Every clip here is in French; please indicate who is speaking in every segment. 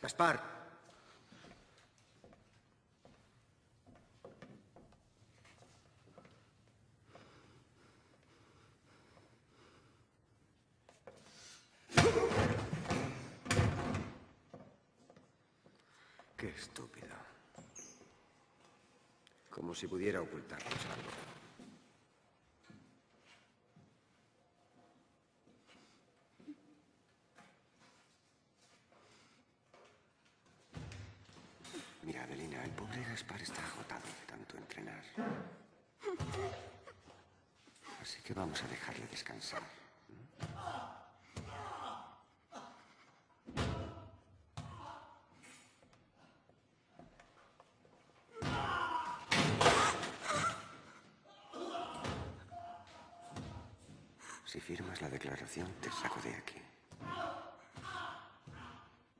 Speaker 1: Gaspar. Qué estúpido. Como si pudiera ocultarnos algo. Mira, Adelina, el pobre Gaspar está agotado de tanto entrenar. Así que vamos a dejarle descansar. Si firmas la declaración, te saco de aquí.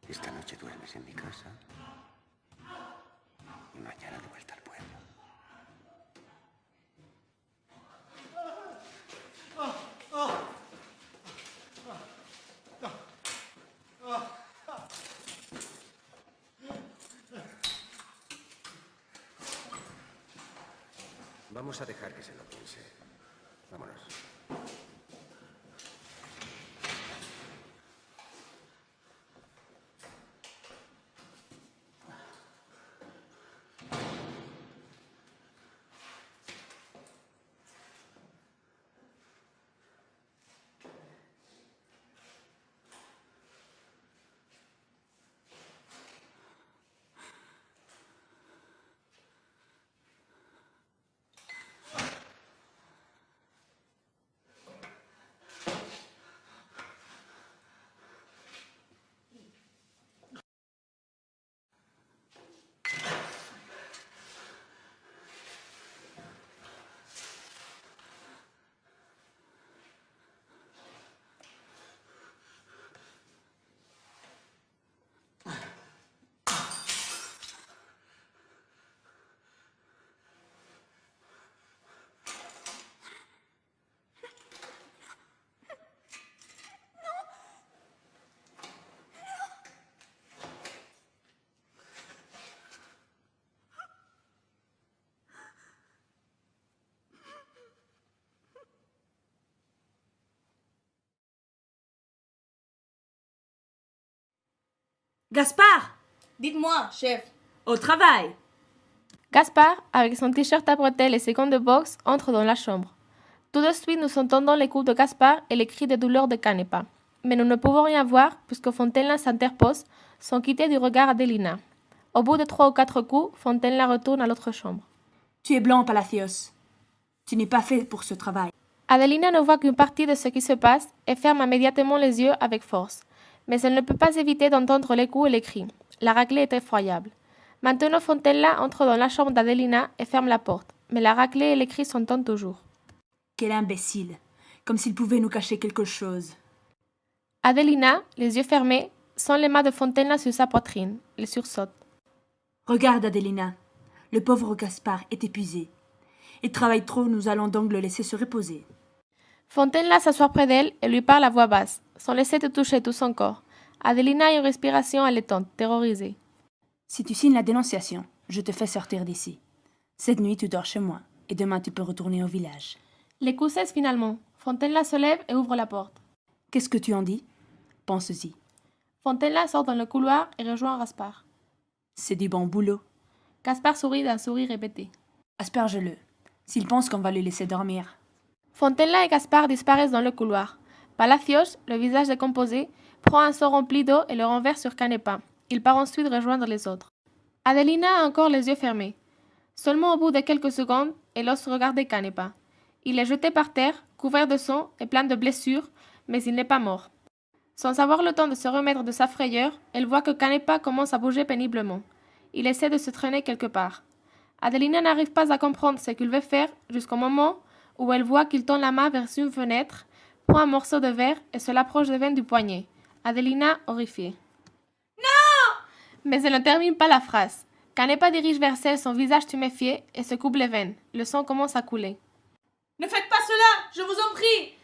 Speaker 1: Esta noche duermes en mi casa. Y mañana de vuelta al pueblo. Vamos a dejar que se lo piense. Vámonos.
Speaker 2: Gaspard!
Speaker 3: Dites-moi, chef.
Speaker 2: Au travail!
Speaker 4: Gaspard, avec son t-shirt à bretelles et ses gants de boxe, entre dans la chambre. Tout de suite, nous entendons les coups de Gaspard et les cris de douleur de Canepa. Mais nous ne pouvons rien voir puisque Fontaine s'interpose, sans quitter du regard Adelina. Au bout de 3 ou 4 coups, Fontaine retourne à l'autre chambre.
Speaker 2: Tu es blanc, Palacios. Tu n'es pas fait pour ce travail.
Speaker 4: Adelina ne voit qu'une partie de ce qui se passe et ferme immédiatement les yeux avec force. Mais elle ne peut pas éviter d'entendre les coups et les cris. La raclée est effroyable. Maintenant, Fontella entre dans la chambre d'Adelina et ferme la porte. Mais la raclée et les cris s'entendent toujours.
Speaker 2: Quel imbécile. Comme s'il pouvait nous cacher quelque chose.
Speaker 4: Adelina, les yeux fermés, sent les mains de Fontella sur sa poitrine. Elle sursaute.
Speaker 2: Regarde, Adelina. Le pauvre Gaspard est épuisé. Il travaille trop, nous allons donc le laisser se reposer.
Speaker 4: Fontella s'assoit près d'elle et lui parle à voix basse, sans laisser de toucher tout son corps. Adelina a une respiration allaitante, terrorisée.
Speaker 2: Si tu signes la dénonciation, je te fais sortir d'ici. Cette nuit, tu dors chez moi, et demain, tu peux retourner au village.
Speaker 4: Les coups cessent finalement. Fontella se lève et ouvre la porte.
Speaker 2: Qu'est-ce que tu en dis? Pense-y.
Speaker 4: Fontella sort dans le couloir et rejoint Gaspard.
Speaker 2: C'est du bon boulot.
Speaker 4: Gaspard sourit d'un sourire répété.
Speaker 2: Asperge-le, s'il pense qu'on va le laisser dormir.
Speaker 4: Fontella et Gaspard disparaissent dans le couloir. Palacios, le visage décomposé, prend un seau rempli d'eau et le renverse sur Canepa. Il part ensuite rejoindre les autres. Adelina a encore les yeux fermés. Seulement au bout de quelques secondes, elle ose regarder Canepa. Il est jeté par terre, couvert de sang et plein de blessures, mais il n'est pas mort. Sans avoir le temps de se remettre de sa frayeur, elle voit que Canepa commence à bouger péniblement. Il essaie de se traîner quelque part. Adelina n'arrive pas à comprendre ce qu'il veut faire jusqu'au moment où elle voit qu'il tend la main vers une fenêtre, prend un morceau de verre et se l'approche des veines du poignet. Adelina, horrifiée. Non! Mais elle ne termine pas la phrase. Canepa dirige vers elle son visage tuméfié et se coupe les veines. Le sang commence à couler.
Speaker 3: Ne faites pas cela, je vous en prie!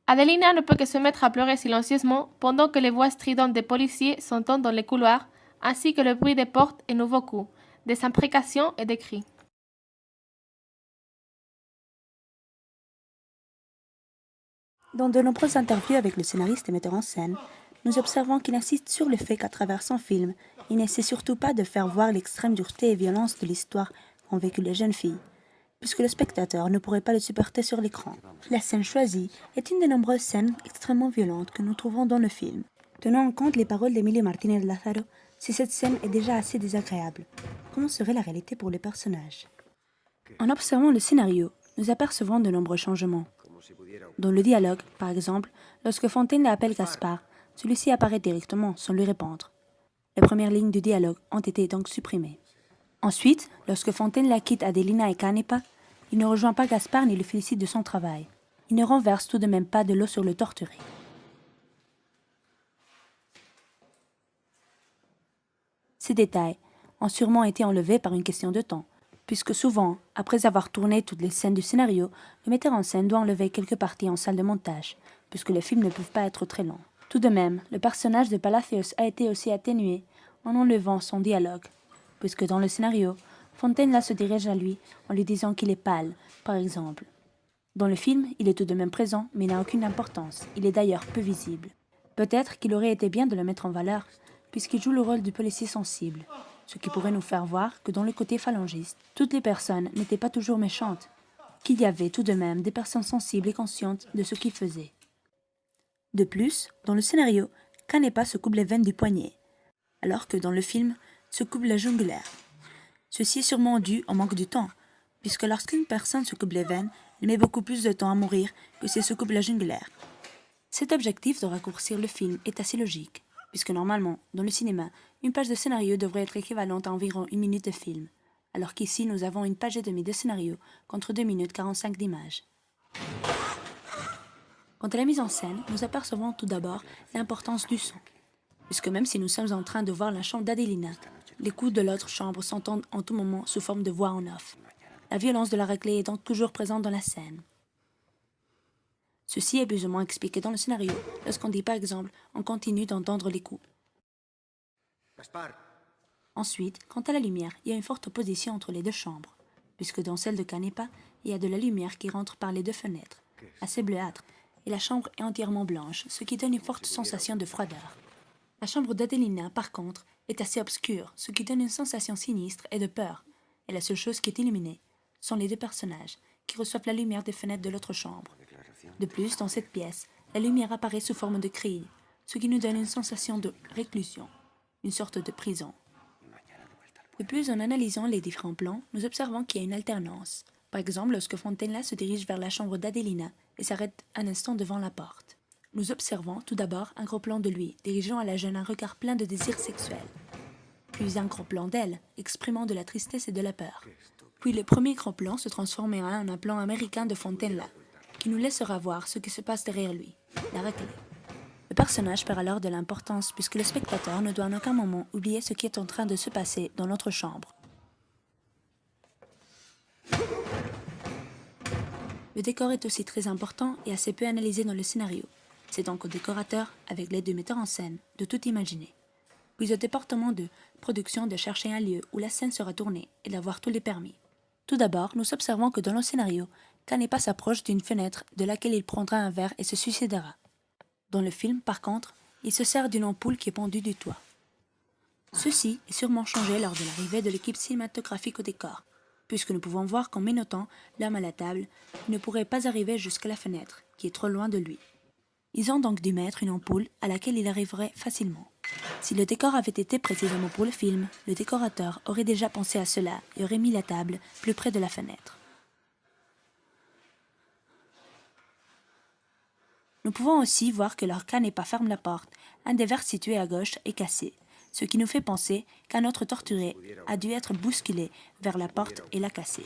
Speaker 4: Adelina ne peut que se mettre à pleurer silencieusement pendant que les voix stridentes des policiers s'entendent dans les couloirs, ainsi que le bruit des portes et nouveaux coups, des imprécations et des cris.
Speaker 2: Dans de nombreuses interviews avec le scénariste et metteur en scène, nous observons qu'il insiste sur le fait qu'à travers son film, il n'essaie surtout pas de faire voir l'extrême dureté et violence de l'histoire qu'ont vécu les jeunes filles, puisque le spectateur ne pourrait pas le supporter sur l'écran. La scène choisie est une des nombreuses scènes extrêmement violentes que nous trouvons dans le film. Tenant en compte les paroles d'Emilio Martínez Lázaro, si cette scène est déjà assez désagréable, comment serait la réalité pour les personnages? En observant le scénario, nous apercevons de nombreux changements. Dans le dialogue, par exemple, lorsque Fontaine appelle Gaspard, celui-ci apparaît directement sans lui répondre. Les premières lignes du dialogue ont été donc supprimées. Ensuite, lorsque Fontaine la quitte Adelina et Canepa, il ne rejoint pas Gaspard ni le félicite de son travail. Il ne renverse tout de même pas de l'eau sur le torturé. Ces détails ont sûrement été enlevés par une question de temps, puisque souvent, après avoir tourné toutes les scènes du scénario, le metteur en scène doit enlever quelques parties en salle de montage, puisque les films ne peuvent pas être très longs. Tout de même, le personnage de Palacios a été aussi atténué en enlevant son dialogue, puisque dans le scénario, Fontaine se dirige à lui en lui disant qu'il est pâle, par exemple. Dans le film, il est tout de même présent, mais n'a aucune importance. Il est d'ailleurs peu visible. Peut-être qu'il aurait été bien de le mettre en valeur, puisqu'il joue le rôle du policier sensible, ce qui pourrait nous faire voir que dans le côté phalangiste, toutes les personnes n'étaient pas toujours méchantes, qu'il y avait tout de même des personnes sensibles et conscientes de ce qu'ils faisaient. De plus, dans le scénario, Canepa se coupe les veines du poignet, alors que dans le film, se coupe la jugulaire. Ceci est sûrement dû au manque de temps, puisque lorsqu'une personne se coupe les veines, elle met beaucoup plus de temps à mourir que si elle se coupe la jugulaire. Cet objectif de raccourcir le film est assez logique, puisque normalement, dans le cinéma, une page de scénario devrait être équivalente à environ 1 minute de film, alors qu'ici nous avons une page et demie de scénario contre 2 minutes 45 d'images. Quant à la mise en scène, nous apercevons tout d'abord l'importance du son, puisque même si nous sommes en train de voir la chambre d'Adelina, les coups de l'autre chambre s'entendent en tout moment sous forme de voix en off. La violence de la raclée est donc toujours présente dans la scène. Ceci est plus ou moins expliqué dans le scénario, lorsqu'on dit par exemple « on continue d'entendre les coups ». Ensuite, quant à la lumière, il y a une forte opposition entre les deux chambres, puisque dans celle de Canepa, il y a de la lumière qui rentre par les deux fenêtres, assez bleuâtre, et la chambre est entièrement blanche, ce qui donne une forte sensation de froideur. La chambre d'Adelina, par contre, est assez obscure, ce qui donne une sensation sinistre et de peur, et la seule chose qui est illuminée sont les deux personnages, qui reçoivent la lumière des fenêtres de l'autre chambre. De plus, dans cette pièce, la lumière apparaît sous forme de grille, ce qui nous donne une sensation de réclusion, une sorte de prison. De plus, en analysant les différents plans, nous observons qu'il y a une alternance. Par exemple, lorsque Fontaine se dirige vers la chambre d'Adelina et s'arrête un instant devant la porte. Nous observons tout d'abord un gros plan de lui, dirigeant à la jeune un regard plein de désir sexuel. Puis un gros plan d'elle, exprimant de la tristesse et de la peur. Puis le premier gros plan se transformera en un plan américain de Fontaine, qui nous laissera voir ce qui se passe derrière lui, la raclée. Le personnage perd alors de l'importance puisque le spectateur ne doit en aucun moment oublier ce qui est en train de se passer dans l'autre chambre. Le décor est aussi très important et assez peu analysé dans le scénario. C'est donc au décorateur, avec l'aide du metteur en scène, de tout imaginer. Puis au département de production de chercher un lieu où la scène sera tournée et d'avoir tous les permis. Tout d'abord, nous observons que dans le scénario, Canepa s'approche d'une fenêtre de laquelle il prendra un verre et se suicidera. Dans le film, par contre, il se sert d'une ampoule qui est pendue du toit. Ceci est sûrement changé lors de l'arrivée de l'équipe cinématographique au décor, puisque nous pouvons voir qu'en menottant l'homme à la table, il ne pourrait pas arriver jusqu'à la fenêtre, qui est trop loin de lui. Ils ont donc dû mettre une ampoule à laquelle il arriverait facilement. Si le décor avait été précisément pour le film, le décorateur aurait déjà pensé à cela et aurait mis la table plus près de la fenêtre. Nous pouvons aussi voir que leur Canepa ferme la porte, un des verres situés à gauche est cassé, ce qui nous fait penser qu'un autre torturé a dû être bousculé vers la porte et l'a cassé.